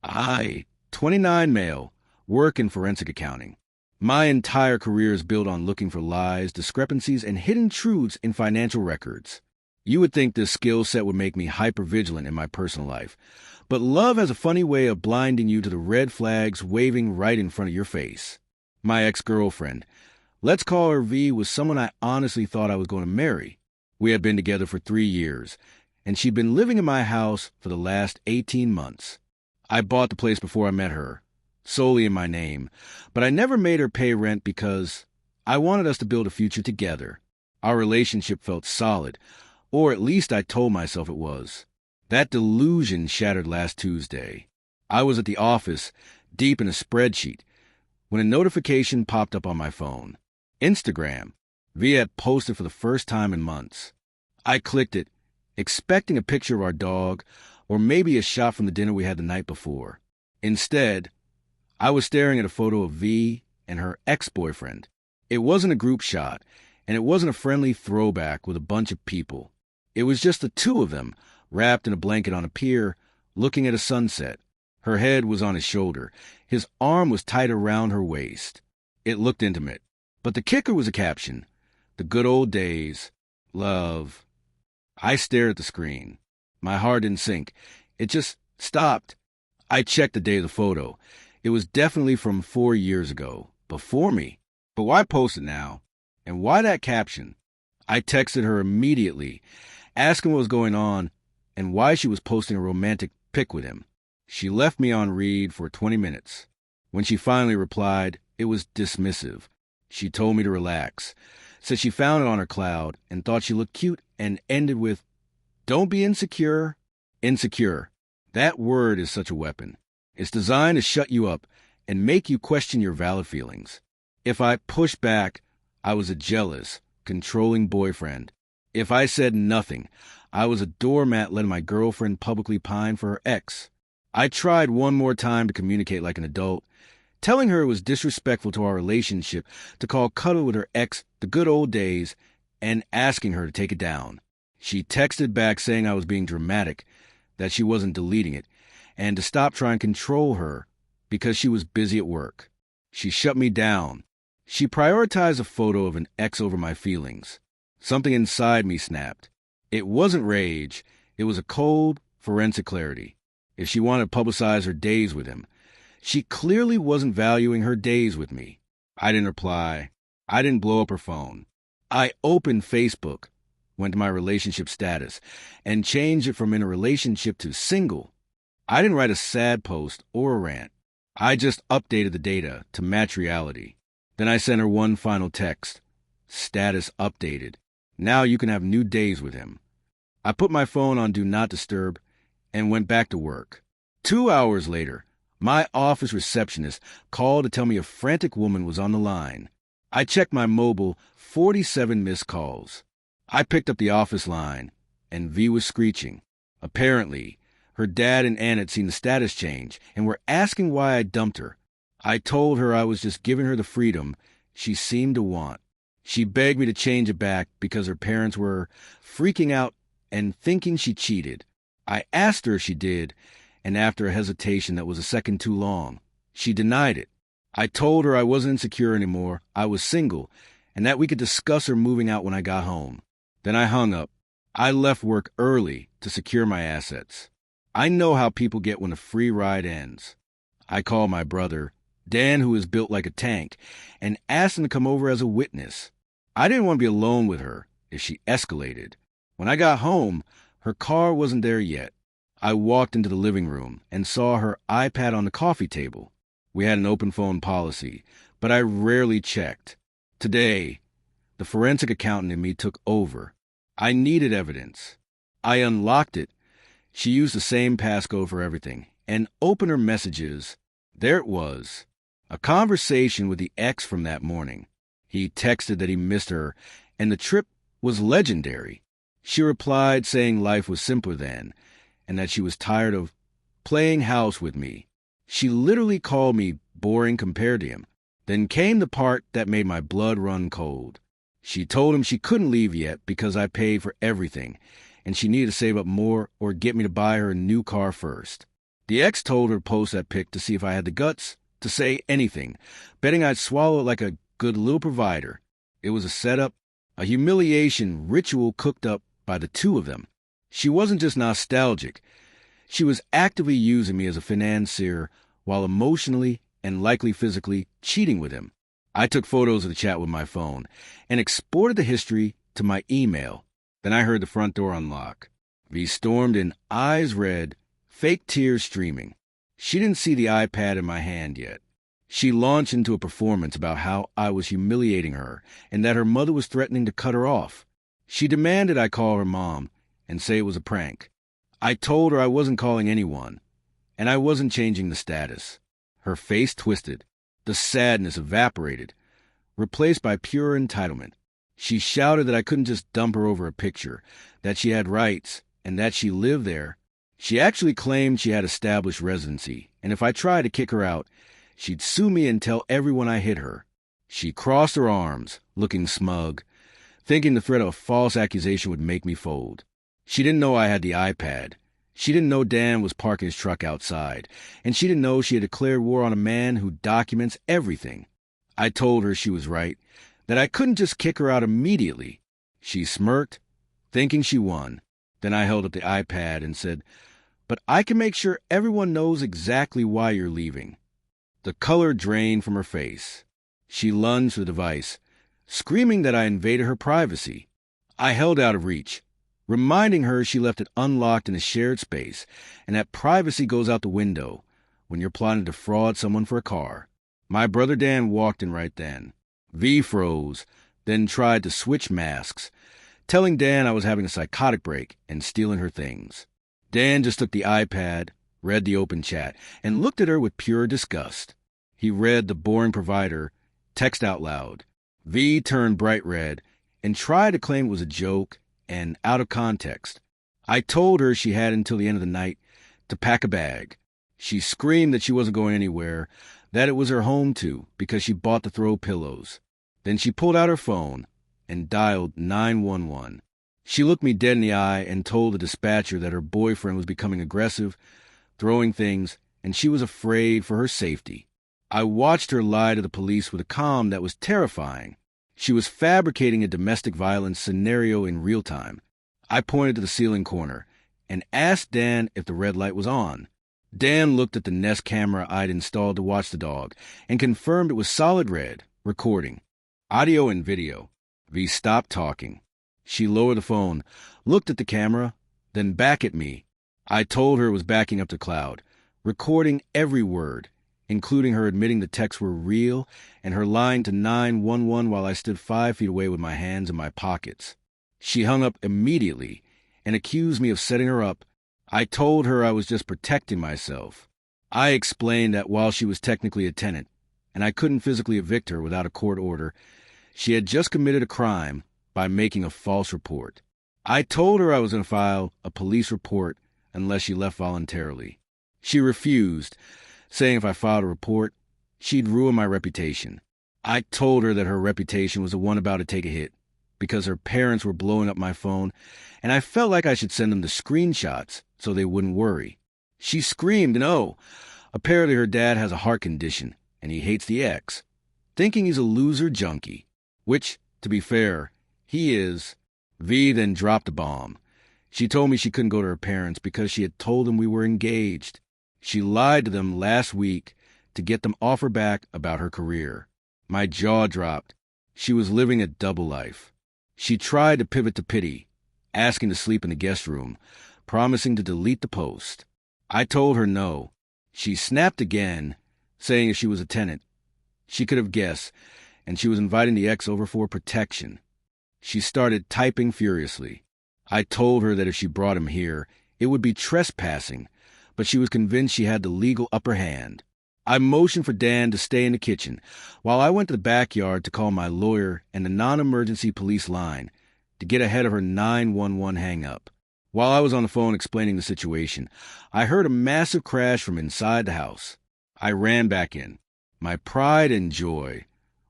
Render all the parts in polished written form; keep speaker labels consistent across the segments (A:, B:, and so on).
A: I, 29 male, work in forensic accounting. My entire career is built on looking for lies, discrepancies, and hidden truths in financial records. You would think this skill set would make me hyper-vigilant in my personal life, but love has a funny way of blinding you to the red flags waving right in front of your face. My ex-girlfriend, let's call her V, was someone I honestly thought I was going to marry. We had been together for 3 years, and she'd been living in my house for the last 18 months. I bought the place before I met her, solely in my name, but I never made her pay rent because I wanted us to build a future together. Our relationship felt solid, or at least I told myself it was. That delusion shattered last Tuesday. I was at the office, deep in a spreadsheet, when a notification popped up on my phone. Instagram. V had posted for the first time in months. I clicked it, expecting a picture of our dog, or maybe a shot from the dinner we had the night before. Instead, I was staring at a photo of V and her ex-boyfriend. It wasn't a group shot, and it wasn't a friendly throwback with a bunch of people. It was just the two of them, wrapped in a blanket on a pier, looking at a sunset. Her head was on his shoulder. His arm was tight around her waist. It looked intimate. But the kicker was a caption. The good old days. Love. I stared at the screen. My heart didn't sink. It just stopped. I checked the date of the photo. It was definitely from 4 years ago, before me. But why post it now? And why that caption? I texted her immediately, asking what was going on and why she was posting a romantic pic with him. She left me on read for 20 minutes. When she finally replied, it was dismissive. She told me to relax, said she found it on her cloud and thought she looked cute, and ended with, "Don't be insecure." Insecure. That word is such a weapon. It's designed to shut you up and make you question your valid feelings. If I pushed back, I was a jealous, controlling boyfriend. If I said nothing, I was a doormat letting my girlfriend publicly pine for her ex. I tried one more time to communicate like an adult, telling her it was disrespectful to our relationship to call cuddle with her ex the good old days, and asking her to take it down. She texted back saying I was being dramatic, that she wasn't deleting it, and to stop trying to control her because she was busy at work. She shut me down. She prioritized a photo of an ex over my feelings. Something inside me snapped. It wasn't rage. It was a cold, forensic clarity. If she wanted to publicize her days with him, she clearly wasn't valuing her days with me. I didn't reply. I didn't blow up her phone. I opened Facebook, went to my relationship status, and changed it from in a relationship to single. I didn't write a sad post or a rant. I just updated the data to match reality. Then I sent her one final text. Status updated. Now you can have new days with him. I put my phone on Do Not Disturb and went back to work. 2 hours later, my office receptionist called to tell me a frantic woman was on the line. I checked my mobile, 47 missed calls. I picked up the office line, and V was screeching. Apparently, her dad and aunt had seen the status change and were asking why I dumped her. I told her I was just giving her the freedom she seemed to want. She begged me to change it back because her parents were freaking out and thinking she cheated. I asked her if she did, and after a hesitation that was a second too long, she denied it. I told her I wasn't insecure anymore, I was single, and that we could discuss her moving out when I got home. Then I hung up. I left work early to secure my assets. I know how people get when a free ride ends. I called my brother, Dan, who is built like a tank, and asked him to come over as a witness. I didn't want to be alone with her if she escalated. When I got home, her car wasn't there yet. I walked into the living room and saw her iPad on the coffee table. We had an open phone policy, but I rarely checked. Today, the forensic accountant in me took over. I needed evidence. I unlocked it. She used the same passcode for everything and opened her messages. There it was. A conversation with the ex from that morning. He texted that he missed her, and the trip was legendary. She replied saying life was simpler then, and that she was tired of playing house with me. She literally called me boring compared to him. Then came the part that made my blood run cold. She told him she couldn't leave yet because I paid for everything, and she needed to save up more or get me to buy her a new car first. The ex told her to post that pic to see if I had the guts to say anything, betting I'd swallow it like a good little provider. It was a setup, a humiliation ritual cooked up by the two of them. She wasn't just nostalgic. She was actively using me as a financier while emotionally and likely physically cheating with him. I took photos of the chat with my phone and exported the history to my email. Then I heard the front door unlock. V stormed in, eyes red, fake tears streaming. She didn't see the iPad in my hand yet. She launched into a performance about how I was humiliating her and that her mother was threatening to cut her off. She demanded I call her mom and say it was a prank. I told her I wasn't calling anyone, and I wasn't changing the status. Her face twisted. The sadness evaporated, replaced by pure entitlement. She shouted that I couldn't just dump her over a picture, that she had rights, and that she lived there. She actually claimed she had established residency, and if I tried to kick her out, she'd sue me and tell everyone I hit her. She crossed her arms, looking smug, thinking the threat of a false accusation would make me fold. She didn't know I had the iPad. She didn't know Dan was parking his truck outside, and she didn't know she had declared war on a man who documents everything. I told her she was right, that I couldn't just kick her out immediately. She smirked, thinking she won. Then I held up the iPad and said, "But I can make sure everyone knows exactly why you're leaving." The color drained from her face. She lunged for the device, screaming that I invaded her privacy. I held out of reach, reminding her she left it unlocked in a shared space and that privacy goes out the window when you're plotting to defraud someone for a car. My brother Dan walked in right then. V froze, then tried to switch masks, telling Dan I was having a psychotic break and stealing her things. Dan just took the iPad, read the open chat, and looked at her with pure disgust. He read the boring provider text out loud. V turned bright red and tried to claim it was a joke and out of context. I told her she had until the end of the night to pack a bag. She screamed that she wasn't going anywhere, that it was her home too, because she bought the throw pillows. Then she pulled out her phone and dialed 911. She looked me dead in the eye and told the dispatcher that her boyfriend was becoming aggressive, throwing things, and she was afraid for her safety. I watched her lie to the police with a calm that was terrifying. She was fabricating a domestic violence scenario in real time. I pointed to the ceiling corner and asked Dan if the red light was on. Dan looked at the Nest camera I'd installed to watch the dog and confirmed it was solid red, recording. Audio and video. V stopped talking. She lowered the phone, looked at the camera, then back at me. I told her it was backing up to cloud, recording every word, including her admitting the texts were real and her lying to 911 while I stood 5 feet away with my hands in my pockets. She hung up immediately and accused me of setting her up. I told her I was just protecting myself. I explained that while she was technically a tenant, and I couldn't physically evict her without a court order, she had just committed a crime by making a false report. I told her I was going to file a police report unless she left voluntarily. She refused, saying if I filed a report, she'd ruin my reputation. I told her that her reputation was the one about to take a hit because her parents were blowing up my phone, and I felt like I should send them the screenshots so they wouldn't worry. She screamed, and apparently her dad has a heart condition, and he hates the ex, thinking he's a loser junkie, which, to be fair, he is. V then dropped a bomb. She told me she couldn't go to her parents because she had told them we were engaged. She lied to them last week to get them off her back about her career. My jaw dropped. She was living a double life. She tried to pivot to pity, asking to sleep in the guest room, promising to delete the post. I told her no. She snapped again, saying if she was a tenant, she could have guessed, and she was inviting the ex over for protection. She started typing furiously. I told her that if she brought him here, it would be trespassing, but she was convinced she had the legal upper hand. I motioned for Dan to stay in the kitchen, while I went to the backyard to call my lawyer and the non-emergency police line to get ahead of her 911 hang-up. While I was on the phone explaining the situation, I heard a massive crash from inside the house. I ran back in. My pride and joy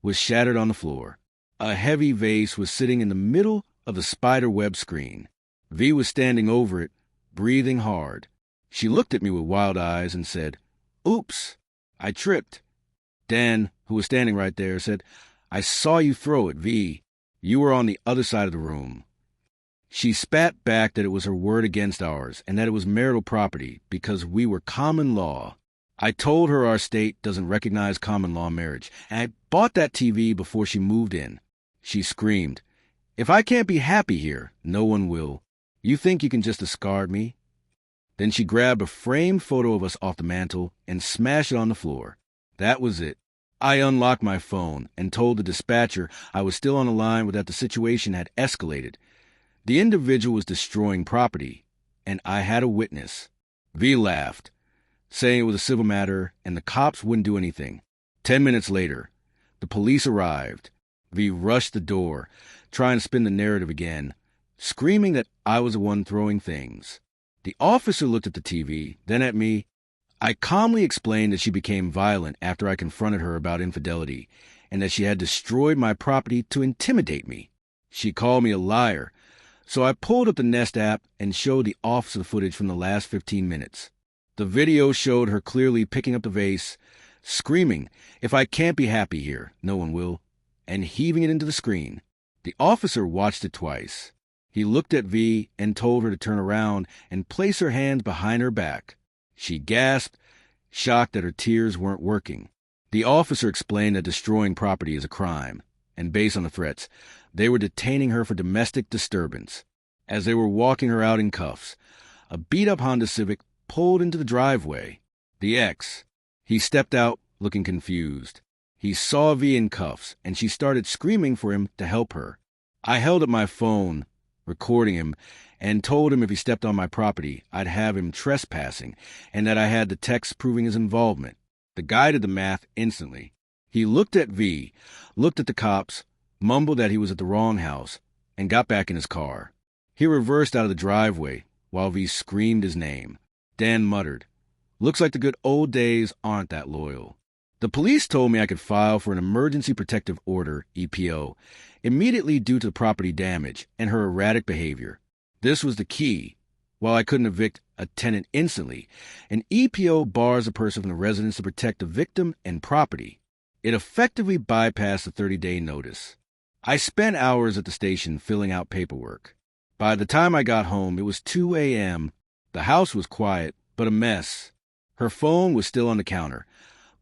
A: was shattered on the floor. A heavy vase was sitting in the middle of the spider web screen. V was standing over it, breathing hard. She looked at me with wild eyes and said, "Oops, I tripped." Dan, who was standing right there, said, "I saw you throw it, V. You were on the other side of the room." She spat back that it was her word against ours and that it was marital property because we were common law. I told her our state doesn't recognize common law marriage, and I bought that TV before she moved in. She screamed, "If I can't be happy here, no one will. You think you can just discard me?" Then she grabbed a framed photo of us off the mantel and smashed it on the floor. That was it. I unlocked my phone and told the dispatcher I was still on the line but that the situation had escalated. The individual was destroying property, and I had a witness. V laughed, saying it was a civil matter and the cops wouldn't do anything. 10 minutes later, the police arrived. V rushed the door, trying to spin the narrative again, screaming that I was the one throwing things. The officer looked at the TV, then at me. I calmly explained that she became violent after I confronted her about infidelity, and that she had destroyed my property to intimidate me. She called me a liar, so I pulled up the Nest app and showed the officer footage from the last 15 minutes. The video showed her clearly picking up the vase, screaming, "If I can't be happy here, no one will," and heaving it into the screen. The officer watched it twice. He looked at V and told her to turn around and place her hands behind her back. She gasped, shocked that her tears weren't working. The officer explained that destroying property is a crime, and based on the threats, they were detaining her for domestic disturbance. As they were walking her out in cuffs, a beat-up Honda Civic pulled into the driveway. The ex. He stepped out, looking confused. He saw V in cuffs, and she started screaming for him to help her. I held up my phone, recording him, and told him if he stepped on my property, I'd have him trespassing, and that I had the text proving his involvement. The guy did the math instantly. He looked at V, looked at the cops, mumbled that he was at the wrong house, and got back in his car. He reversed out of the driveway while V screamed his name. Dan muttered, "Looks like the good old days aren't that loyal." The police told me I could file for an Emergency Protective Order, EPO, immediately due to the property damage and her erratic behavior. This was the key. While I couldn't evict a tenant instantly, an EPO bars a person from the residence to protect the victim and property. It effectively bypassed the 30-day notice. I spent hours at the station filling out paperwork. By the time I got home, it was 2 a.m. The house was quiet, but a mess. Her phone was still on the counter,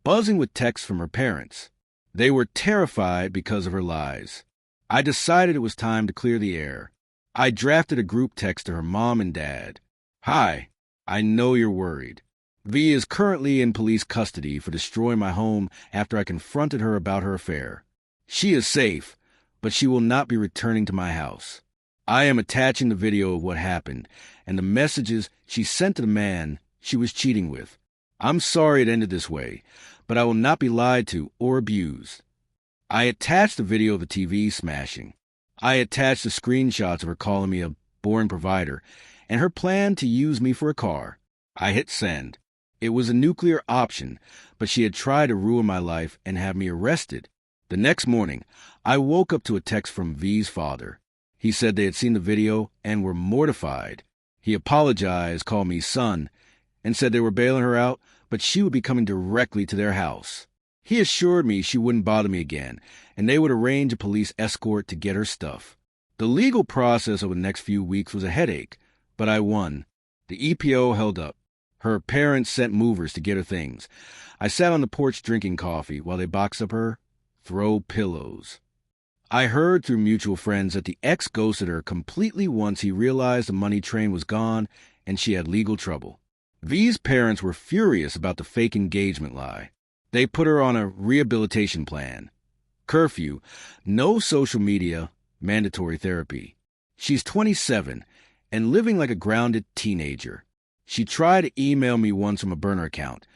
A: buzzing with texts from her parents. They were terrified because of her lies. I decided it was time to clear the air. I drafted a group text to her mom and dad. "Hi, I know you're worried. V is currently in police custody for destroying my home after I confronted her about her affair. She is safe, but she will not be returning to my house. I am attaching the video of what happened and the messages she sent to the man she was cheating with. I'm sorry it ended this way, but I will not be lied to or abused." I attached the video of the TV smashing. I attached the screenshots of her calling me a boring provider and her plan to use me for a car. I hit send. It was a nuclear option, but she had tried to ruin my life and have me arrested. The next morning, I woke up to a text from V's father. He said they had seen the video and were mortified. He apologized, called me son, and said they were bailing her out, but she would be coming directly to their house. He assured me she wouldn't bother me again, and they would arrange a police escort to get her stuff. The legal process over the next few weeks was a headache, but I won. The EPO held up. Her parents sent movers to get her things. I sat on the porch drinking coffee while they boxed up her throw pillows. I heard through mutual friends that the ex ghosted her completely once he realized the money train was gone and she had legal trouble. V's parents were furious about the fake engagement lie. They put her on a rehabilitation plan. Curfew, no social media, mandatory therapy. She's 27 and living like a grounded teenager. She tried to email me once from a burner account,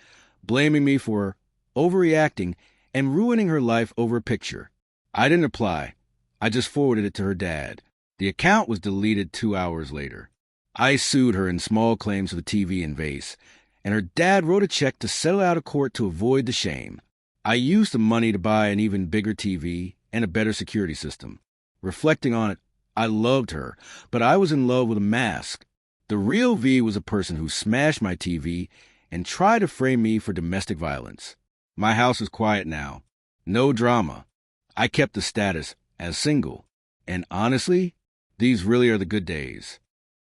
A: blaming me for overreacting and ruining her life over a picture. I didn't reply. I just forwarded it to her dad. The account was deleted 2 hours later. I sued her in small claims for the TV and vase, and her dad wrote a check to settle out of court to avoid the shame. I used the money to buy an even bigger TV and a better security system. Reflecting on it, I loved her, but I was in love with a mask. The real V was a person who smashed my TV and tried to frame me for domestic violence. My house is quiet now. No drama. I kept the status as single. And honestly, these really are the good days.